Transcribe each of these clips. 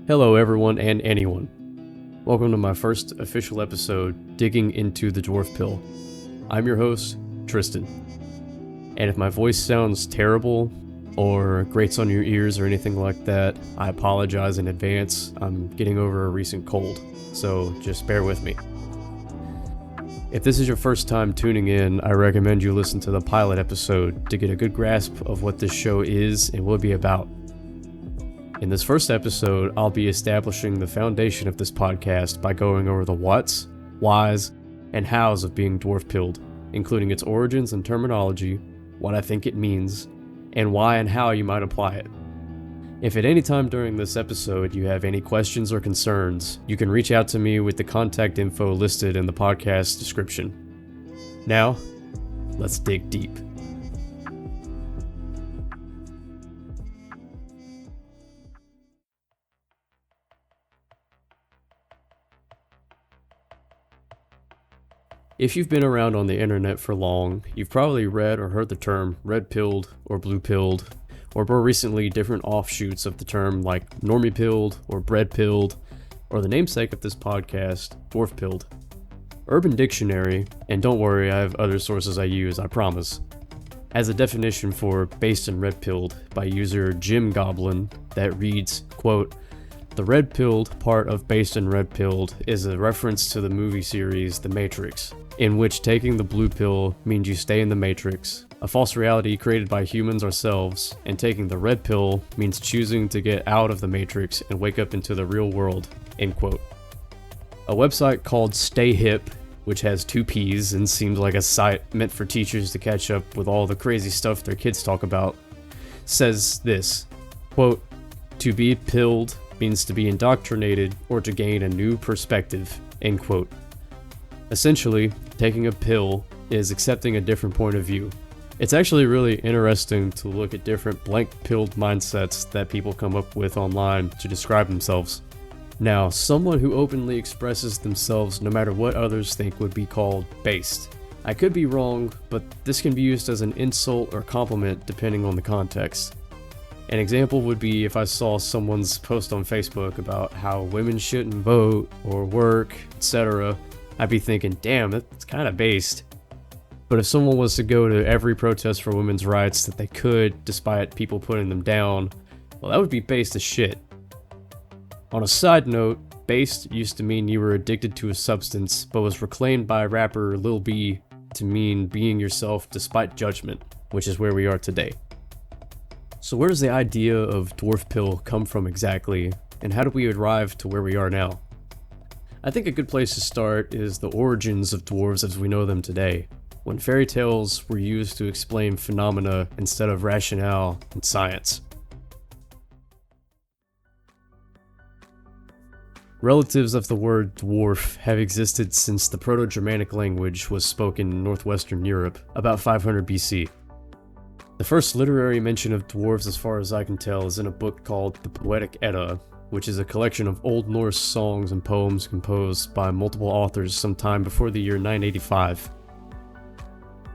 Hello everyone and anyone. Welcome to my first official episode digging into the Dwarfpill. I'm your host, Tristan. And if my voice sounds terrible or grates on your ears or anything like that, I apologize in advance. I'm getting over a recent cold, so just bear with me. If this is your first time tuning in, I recommend you listen to the pilot episode to get a good grasp of what this show is and will be about. In this first episode, I'll be establishing the foundation of this podcast by going over the whats, whys, and hows of being dwarf-pilled, including its origins and terminology, what I think it means, and why and how you might apply it. If at any time during this episode you have any questions or concerns, you can reach out to me with the contact info listed in the podcast description. Now, let's dig deep. If you've been around on the internet for long, you've probably read or heard the term red-pilled or blue-pilled, or more recently different offshoots of the term like normie-pilled or bread-pilled, or the namesake of this podcast, dwarf-pilled. Urban Dictionary, and don't worry, I have other sources I use, I promise, has a definition for based and red-pilled by user Jim Goblin that reads, quote, "The red-pilled part of based and red-pilled is a reference to the movie series The Matrix, in which taking the blue pill means you stay in the Matrix, a false reality created by humans ourselves, and taking the red pill means choosing to get out of the Matrix and wake up into the real world," end quote. A website called Stay Hip, which has 2 P's and seems like a site meant for teachers to catch up with all the crazy stuff their kids talk about, says this, quote, "To be pilled means to be indoctrinated or to gain a new perspective," end quote. Essentially, taking a pill is accepting a different point of view. It's actually really interesting to look at different blank-pilled mindsets that people come up with online to describe themselves. Now, someone who openly expresses themselves no matter what others think would be called based. I could be wrong, but this can be used as an insult or compliment depending on the context. An example would be if I saw someone's post on Facebook about how women shouldn't vote or work, etc., I'd be thinking, damn, that's kind of based. But if someone was to go to every protest for women's rights that they could, despite people putting them down, well, that would be based as shit. On a side note, based used to mean you were addicted to a substance, but was reclaimed by rapper Lil B to mean being yourself despite judgment, which is where we are today. So where does the idea of dwarf-pill come from exactly, and how do we arrive to where we are now? I think a good place to start is the origins of dwarves as we know them today, when fairy tales were used to explain phenomena instead of rationale and science. Relatives of the word dwarf have existed since the Proto-Germanic language was spoken in northwestern Europe, about 500 BC. The first literary mention of dwarves as far as I can tell is in a book called the Poetic Edda, which is a collection of Old Norse songs and poems composed by multiple authors sometime before the year 985.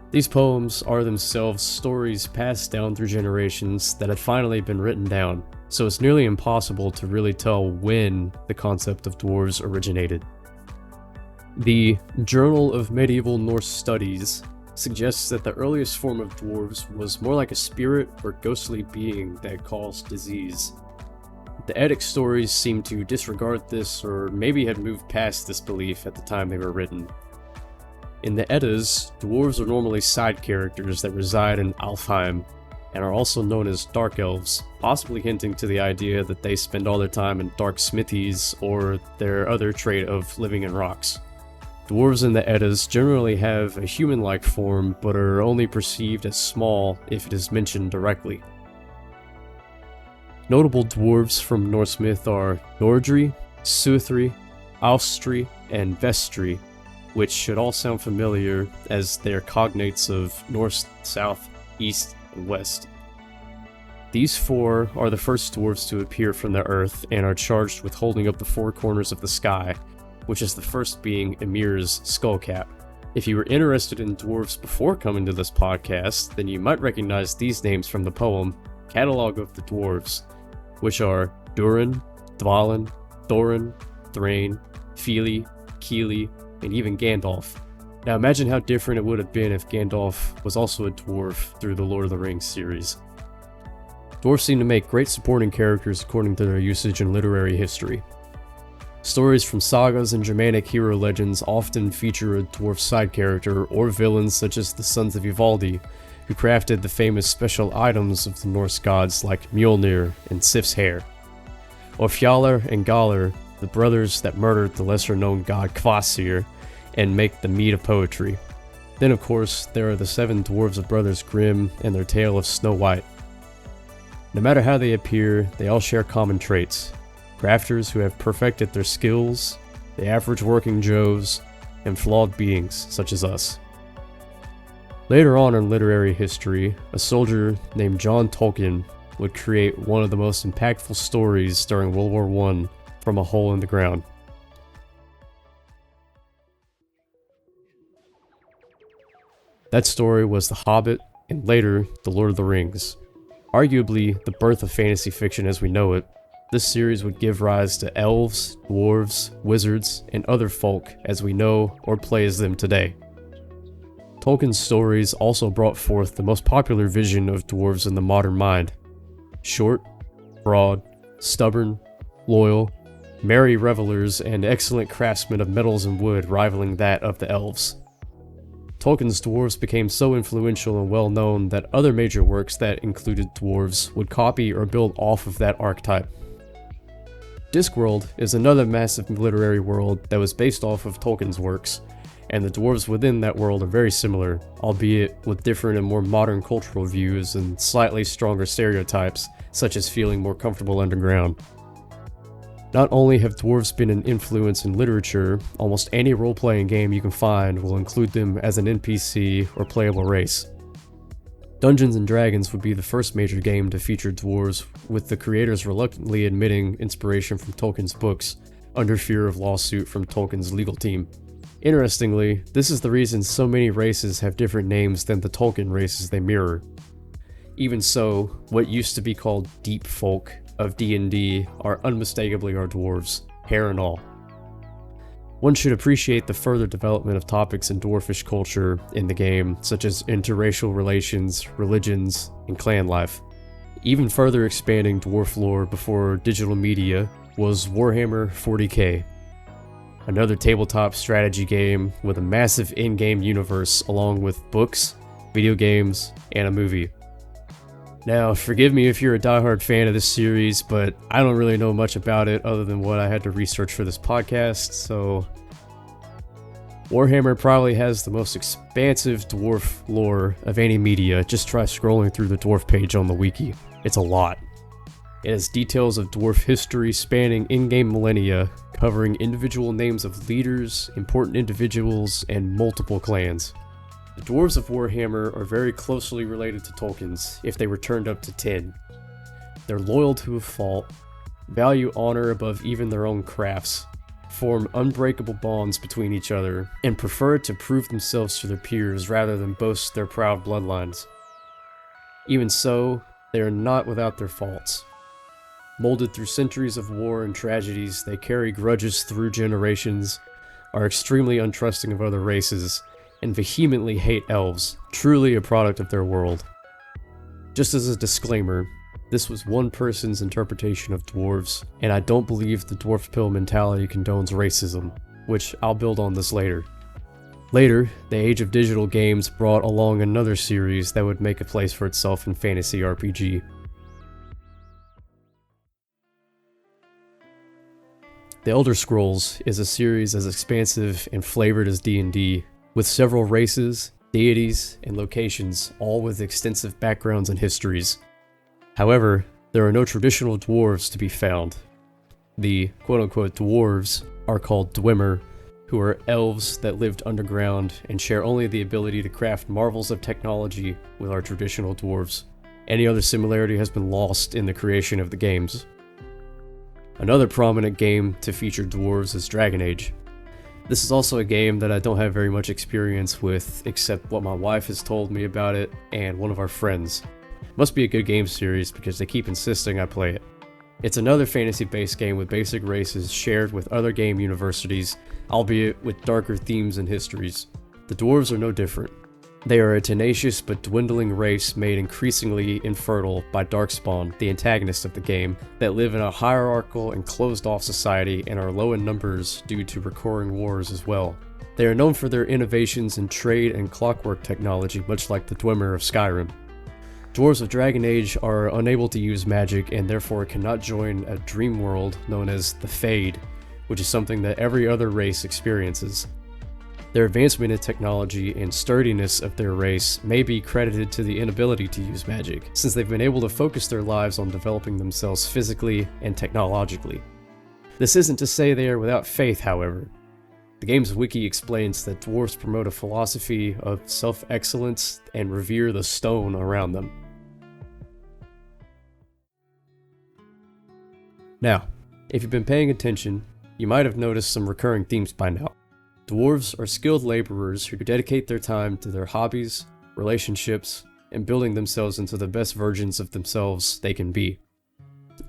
These poems are themselves stories passed down through generations that had finally been written down, so it's nearly impossible to really tell when the concept of dwarves originated. The Journal of Medieval Norse Studies suggests that the earliest form of dwarves was more like a spirit or ghostly being that caused disease. The Eddic stories seem to disregard this, or maybe had moved past this belief at the time they were written. In the Eddas, dwarves are normally side characters that reside in Alfheim, and are also known as dark elves, possibly hinting to the idea that they spend all their time in dark smithies, or their other trait of living in rocks. Dwarves in the Eddas generally have a human-like form, but are only perceived as small if it is mentioned directly. Notable dwarves from Norse myth are Nordri, Suthri, Austri, and Vestri, which should all sound familiar as they are cognates of North, South, East, and West. These 4 are the first dwarves to appear from the earth and are charged with holding up the 4 corners of the sky, which is the first being Ymir's skullcap. If you were interested in dwarves before coming to this podcast, then you might recognize these names from the poem Catalogue of the Dwarves, which are Durin, Dvalin, Thorin, Thrain, Fili, Kili, and even Gandalf. Now imagine how different it would have been if Gandalf was also a dwarf through the Lord of the Rings series. Dwarves seem to make great supporting characters according to their usage in literary history. Stories from sagas and Germanic hero legends often feature a dwarf side character or villains such as the Sons of Ivaldi, who crafted the famous special items of the Norse gods like Mjolnir and Sif's hair. Or Fjalar and Galar, the brothers that murdered the lesser-known god Kvasir and make the meat of poetry. Then of course, there are the 7 dwarves of Brothers Grimm and their tale of Snow White. No matter how they appear, they all share common traits. Crafters who have perfected their skills, the average working Joes, and flawed beings such as us. Later on in literary history, a soldier named John Tolkien would create one of the most impactful stories during World War I from a hole in the ground. That story was The Hobbit, and later, The Lord of the Rings. Arguably, the birth of fantasy fiction as we know it, this series would give rise to elves, dwarves, wizards, and other folk as we know or play as them today. Tolkien's stories also brought forth the most popular vision of dwarves in the modern mind. Short, broad, stubborn, loyal, merry revelers, and excellent craftsmen of metals and wood rivaling that of the elves. Tolkien's dwarves became so influential and well known that other major works that included dwarves would copy or build off of that archetype. Discworld is another massive literary world that was based off of Tolkien's works, and the dwarves within that world are very similar, albeit with different and more modern cultural views and slightly stronger stereotypes, such as feeling more comfortable underground. Not only have dwarves been an influence in literature, almost any role-playing game you can find will include them as an NPC or playable race. Dungeons & Dragons would be the first major game to feature dwarves, with the creators reluctantly admitting inspiration from Tolkien's books, under fear of lawsuit from Tolkien's legal team. Interestingly, this is the reason so many races have different names than the Tolkien races they mirror. Even so, what used to be called deep folk of D&D are unmistakably our dwarves, hair and all. One should appreciate the further development of topics in dwarfish culture in the game, such as interracial relations, religions, and clan life. Even further expanding dwarf lore before digital media was Warhammer 40k, another tabletop strategy game with a massive in-game universe along with books, video games, and a movie. Now, forgive me if you're a diehard fan of this series, but I don't really know much about it other than what I had to research for this podcast, so Warhammer probably has the most expansive dwarf lore of any media. Just try scrolling through the dwarf page on the wiki. It's a lot. It has details of dwarf history spanning in-game millennia, covering individual names of leaders, important individuals, and multiple clans. The dwarves of Warhammer are very closely related to Tolkien's, if they were turned up to 10. They're loyal to a fault, value honor above even their own crafts, form unbreakable bonds between each other, and prefer to prove themselves to their peers rather than boast their proud bloodlines. Even so, they are not without their faults. Molded through centuries of war and tragedies, they carry grudges through generations, are extremely untrusting of other races, and vehemently hate elves, truly a product of their world. Just as a disclaimer, this was one person's interpretation of dwarves, and I don't believe the Dwarfpill mentality condones racism, which I'll build on this later. Later, the age of digital games brought along another series that would make a place for itself in fantasy RPG. The Elder Scrolls is a series as expansive and flavored as D&D, with several races, deities, and locations, all with extensive backgrounds and histories. However, there are no traditional dwarves to be found. The quote-unquote dwarves are called Dwemer, who are elves that lived underground and share only the ability to craft marvels of technology with our traditional dwarves. Any other similarity has been lost in the creation of the games. Another prominent game to feature dwarves is Dragon Age. This is also a game that I don't have very much experience with, except what my wife has told me about it and one of our friends. Must be a good game series because they keep insisting I play it. It's another fantasy-based game with basic races shared with other game universities, albeit with darker themes and histories. The dwarves are no different. They are a tenacious but dwindling race made increasingly infertile by Darkspawn, the antagonist of the game, that live in a hierarchical and closed-off society and are low in numbers due to recurring wars as well. They are known for their innovations in trade and clockwork technology, much like the Dwemer of Skyrim. Dwarves of Dragon Age are unable to use magic and therefore cannot join a dream world known as the Fade, which is something that every other race experiences. Their advancement in technology and sturdiness of their race may be credited to the inability to use magic, since they've been able to focus their lives on developing themselves physically and technologically. This isn't to say they are without faith, however. The game's wiki explains that dwarves promote a philosophy of self-excellence and revere the stone around them. Now, if you've been paying attention, you might have noticed some recurring themes by now. Dwarves are skilled laborers who dedicate their time to their hobbies, relationships, and building themselves into the best versions of themselves they can be.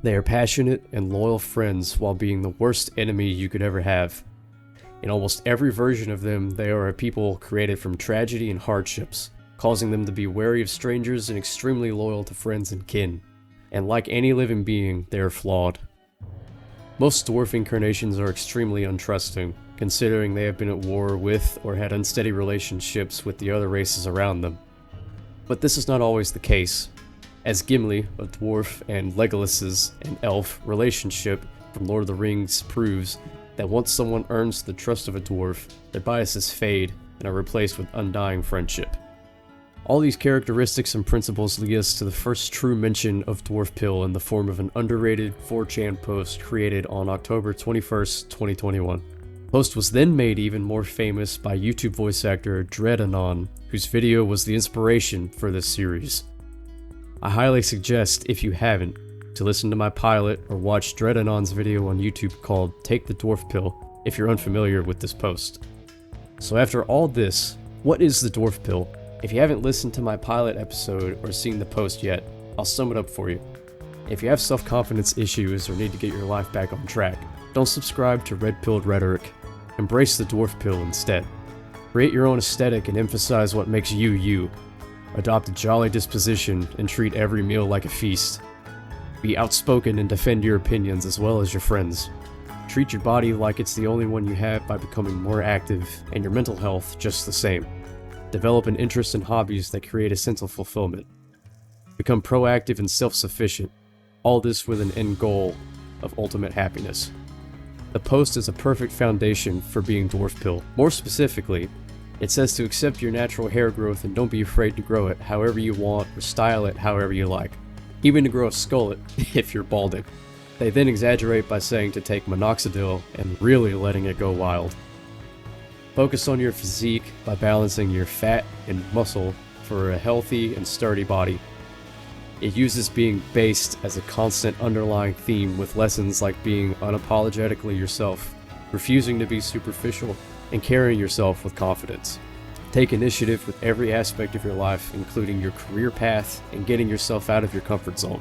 They are passionate and loyal friends while being the worst enemy you could ever have. In almost every version of them, they are a people created from tragedy and hardships, causing them to be wary of strangers and extremely loyal to friends and kin. And like any living being, they are flawed. Most dwarf incarnations are extremely untrusting, considering they have been at war with or had unsteady relationships with the other races around them. But this is not always the case, as Gimli, a dwarf, and Legolas's, an elf, relationship from Lord of the Rings proves that once someone earns the trust of a dwarf, their biases fade and are replaced with undying friendship. All these characteristics and principles lead us to the first true mention of Dwarfpill in the form of an underrated 4chan post created on October 21st, 2021. The post was then made even more famous by YouTube voice actor Dreadanon, whose video was the inspiration for this series. I highly suggest, if you haven't, to listen to my pilot or watch Dreadanon's video on YouTube called Take the Dwarfpill if you're unfamiliar with this post. So after all this, what is the Dwarfpill? If you haven't listened to my pilot episode or seen the post yet, I'll sum it up for you. If you have self-confidence issues or need to get your life back on track, don't subscribe to red-pilled rhetoric. Embrace the Dwarfpill instead. Create your own aesthetic and emphasize what makes you you. Adopt a jolly disposition and treat every meal like a feast. Be outspoken and defend your opinions as well as your friends. Treat your body like it's the only one you have by becoming more active, and your mental health just the same. Develop an interest in hobbies that create a sense of fulfillment. Become proactive and self-sufficient, all this with an end goal of ultimate happiness. The post is a perfect foundation for being Dwarfpill. More specifically, it says to accept your natural hair growth and don't be afraid to grow it however you want or style it however you like. Even to grow a skullet if you're balding. They then exaggerate by saying to take minoxidil and really letting it go wild. Focus on your physique by balancing your fat and muscle for a healthy and sturdy body. It uses being based as a constant underlying theme with lessons like being unapologetically yourself, refusing to be superficial, and carrying yourself with confidence. Take initiative with every aspect of your life, including your career path and getting yourself out of your comfort zone.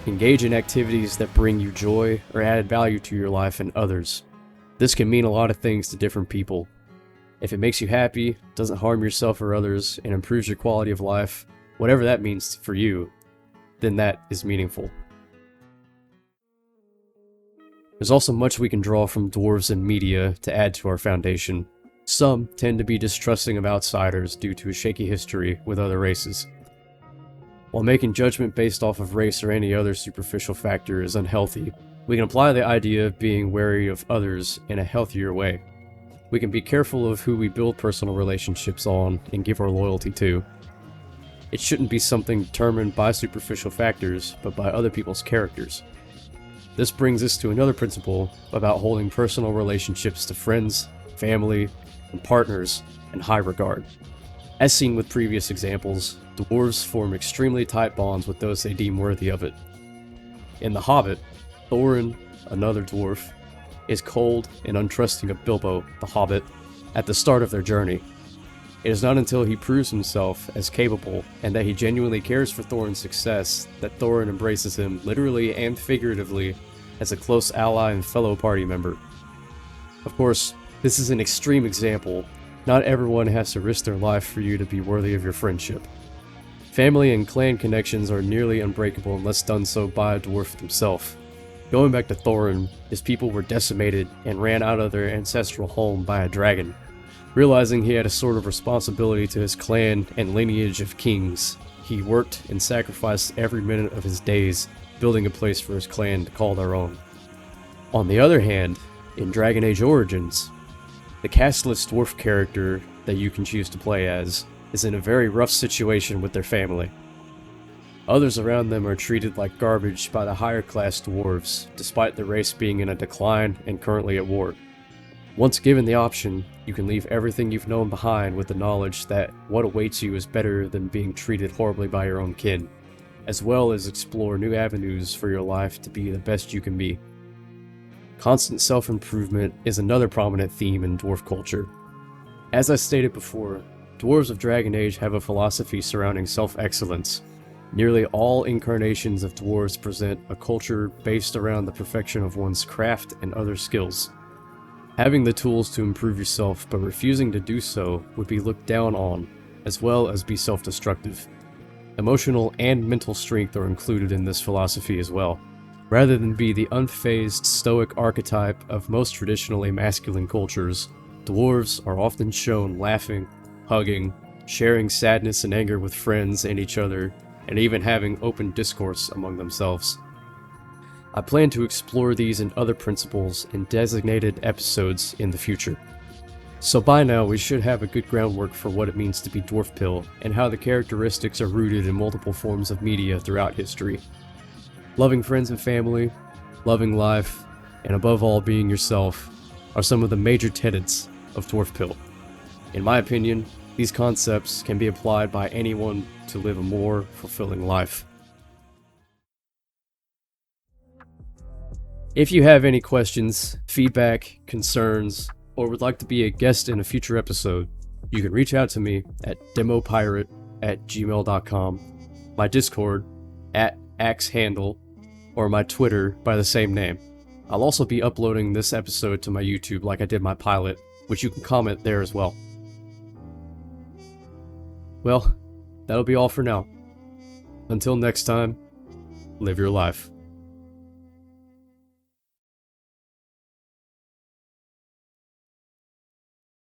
Engage in activities that bring you joy or add value to your life and others. This can mean a lot of things to different people. If it makes you happy, doesn't harm yourself or others, and improves your quality of life, whatever that means for you, then that is meaningful. There's also much we can draw from dwarves and media to add to our foundation. Some tend to be distrusting of outsiders due to a shaky history with other races. While making judgment based off of race or any other superficial factor is unhealthy, we can apply the idea of being wary of others in a healthier way. We can be careful of who we build personal relationships on and give our loyalty to. It shouldn't be something determined by superficial factors, but by other people's characters. This brings us to another principle about holding personal relationships to friends, family, and partners in high regard. As seen with previous examples, dwarves form extremely tight bonds with those they deem worthy of it. In The Hobbit, Thorin, another dwarf, is cold and untrusting of Bilbo, the Hobbit, at the start of their journey. It is not until he proves himself as capable and that he genuinely cares for Thorin's success that Thorin embraces him literally and figuratively as a close ally and fellow party member. Of course, this is an extreme example. Not everyone has to risk their life for you to be worthy of your friendship. Family and clan connections are nearly unbreakable unless done so by a dwarf himself. Going back to Thorin, his people were decimated and ran out of their ancestral home by a dragon. Realizing he had a sort of responsibility to his clan and lineage of kings, he worked and sacrificed every minute of his days building a place for his clan to call their own. On the other hand, in Dragon Age Origins, the castless dwarf character that you can choose to play as is in a very rough situation with their family. Others around them are treated like garbage by the higher class dwarves, despite the race being in a decline and currently at war. Once given the option, you can leave everything you've known behind with the knowledge that what awaits you is better than being treated horribly by your own kin, as well as explore new avenues for your life to be the best you can be. Constant self-improvement is another prominent theme in dwarf culture. As I stated before, dwarves of Dragon Age have a philosophy surrounding self-excellence. Nearly all incarnations of dwarves present a culture based around the perfection of one's craft and other skills. Having the tools to improve yourself but refusing to do so would be looked down on, as well as be self-destructive. Emotional and mental strength are included in this philosophy as well. Rather than be the unfazed, stoic archetype of most traditionally masculine cultures, dwarves are often shown laughing, hugging, sharing sadness and anger with friends and each other, and even having open discourse among themselves. I plan to explore these and other principles in designated episodes in the future. So by now we should have a good groundwork for what it means to be Dwarfpill, and how the characteristics are rooted in multiple forms of media throughout history. Loving friends and family, loving life, and above all being yourself are some of the major tenets of Dwarfpill. In my opinion, these concepts can be applied by anyone to live a more fulfilling life. If you have any questions, feedback, concerns, or would like to be a guest in a future episode, you can reach out to me at demopirate@gmail.com, my Discord @axehandle, or my Twitter by the same name. I'll also be uploading this episode to my YouTube like I did my pilot, which you can comment there as well. Well, that'll be all for now. Until next time, live your life.